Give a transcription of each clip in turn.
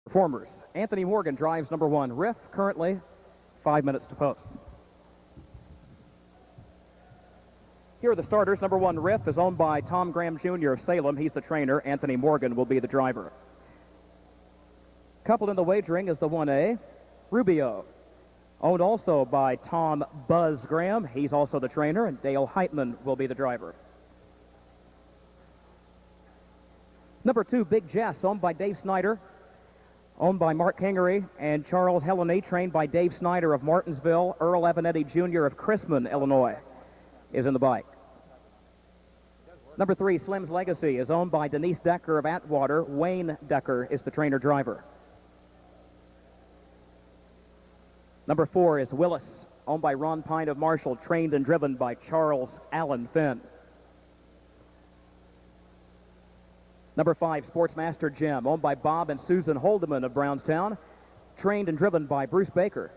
Performers. Anthony Morgan drives number 1, Riff, currently 5 minutes to post. Here are the starters. Number 1, Riff, is owned by Tom Graham Jr. of Salem. He's the trainer. Anthony Morgan will be the driver. Coupled in the wagering is the 1A, RUBIO, owned also by Tom Buzz Graham. He's also the trainer, and Dale Hiteman will be the driver. Number 2, Big Jess, owned by Dave Snyder, owned by Mark Kingery and Charles Heleny, trained by Dave Snyder of Martinsville. Earl Evanetti Jr. of Chrisman, Illinois, is in the bike. Number 3, Slim's Legacy, is owned by Denise Decker of Atwater. Wayne Decker is the trainer-driver. Number 4 is Willis, owned by Ron Pine of Marshall, trained and driven by Charles Allen Finn. Number 5, Sportsmaster Jim, owned by Bob and Susan Holdeman of Brownstown, trained and driven by Bruce Baker.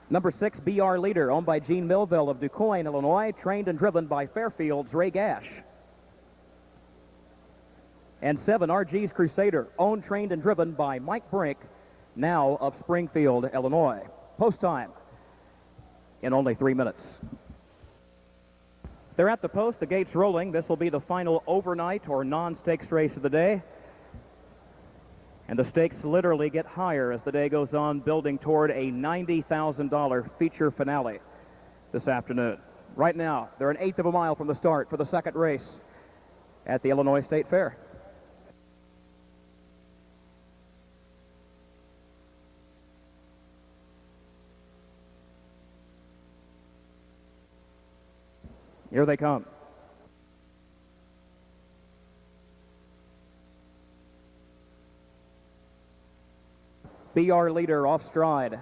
Number 6, BR Leader, owned by Gene Millville of DuQuoin, Illinois, trained and driven by Fairfield's Ray Gash. And 7, RG's Crusader, owned, trained, and driven by Mike Brink, now of Springfield, Illinois. Post time in only 3 minutes. They're at the post, the gates rolling. This will be the final overnight or non-stakes race of the day. And the stakes literally get higher as the day goes on, building toward a $90,000 feature finale this afternoon. Right now, they're an eighth of a mile from the start for the second race at the Illinois State Fair. Here they come. BR Leader off stride.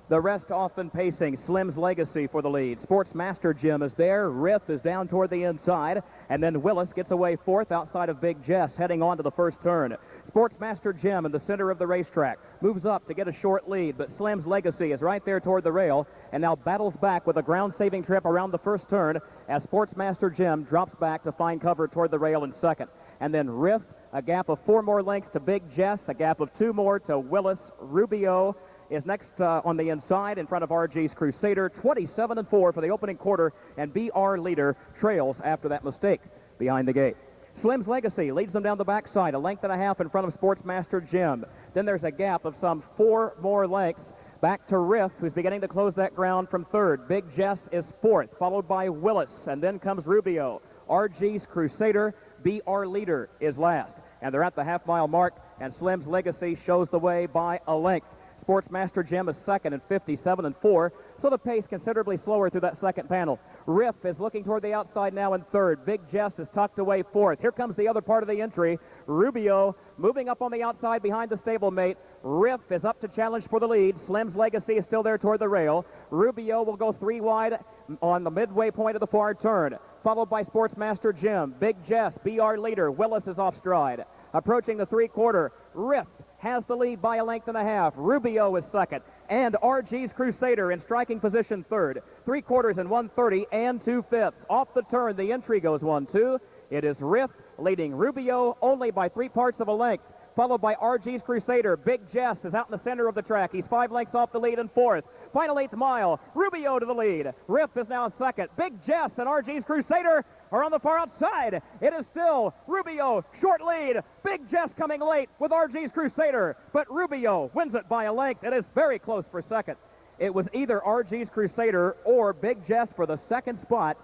The rest often pacing. Slim's Legacy for the lead. Sportsmaster Jim is there. Riff is down toward the inside. And then Willis gets away fourth outside of Big Jess, heading on to the first turn. Sportsmaster Jim in the center of the racetrack moves up to get a short lead, but Slim's Legacy is right there toward the rail and now battles back with a ground-saving trip around the first turn as Sportsmaster Jim drops back to find cover toward the rail in second. And then Riff, a gap of 4 more lengths to Big Jess, a gap of 2 more to Willis. RUBIO is next on the inside in front of RG's Crusader. 27-4 for the opening quarter, and BR Leader trails after that mistake behind the gate. Slim's Legacy leads them down the backside, a length and a half in front of Sportsmaster Jim. Then there's a gap of some 4 more lengths back to Riff, who's beginning to close that ground from third. Big Jess is fourth, followed by Willis, and then comes RUBIO. RG's Crusader, BR Leader is last. And they're at the half-mile mark, and Slim's Legacy shows the way by a length. Sportsmaster Jim is second at 57-4, so the pace considerably slower through that second panel. Riff is looking toward the outside now in third. Big Jess is tucked away fourth. Here comes the other part of the entry. RUBIO moving up on the outside behind the stablemate. Riff is up to challenge for the lead. Slim's Legacy is still there toward the rail. RUBIO will go 3 wide on the midway point of the far turn, followed by Sportsmaster Jim. Big Jess, BR Leader. Willis is off stride. Approaching the 3/4, Riff has the lead by a length and a half. RUBIO is second, and RG's Crusader in striking position third. 3/4 and 1/30 and 2/5. Off the turn, the entry goes 1-2. It is Riff leading RUBIO only by 3/4 of a length, followed by RG's Crusader. Big Jess is out in the center of the track. He's 5 lengths off the lead in fourth. Final 8th mile, RUBIO to the lead. Riff is now second. Big Jess and RG's Crusader are on the far outside. It is still RUBIO, short lead. Big Jess coming late with RG's Crusader, but RUBIO wins it by a length. It is very close for second. It was either RG's Crusader or Big Jess for the second spot.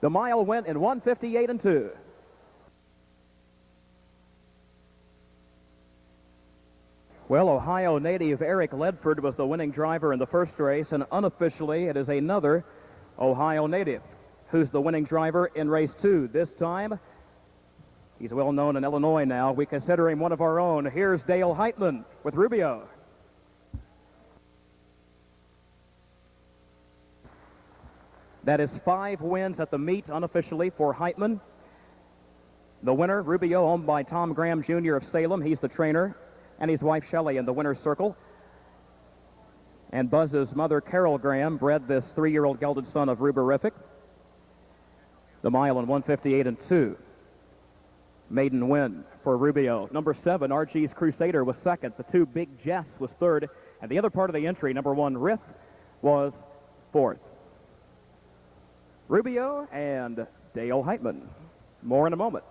The mile went in 1:58-2. Well, Ohio native Eric Ledford was the winning driver in the first race, and unofficially it is another Ohio native who's the winning driver in race 2. This time, he's well known in Illinois now. We consider him one of our own. Here's Dale Hiteman with RUBIO. That is 5 wins at the meet unofficially for Hiteman. The winner, RUBIO, owned by Tom Graham Jr. of Salem. He's the trainer, and his wife Shelley in the winner's circle. And Buzz's mother, Carol Graham, bred this 3-year-old gelded son of Ruberific. The mile in 1:58-2. maiden win for Rubio. Number 7, RG's Crusader, was second. The 2, Big Jess, was third. And the other part of the entry, number 1, Riff, was fourth. Rubio and Dale Hiteman. More in a moment.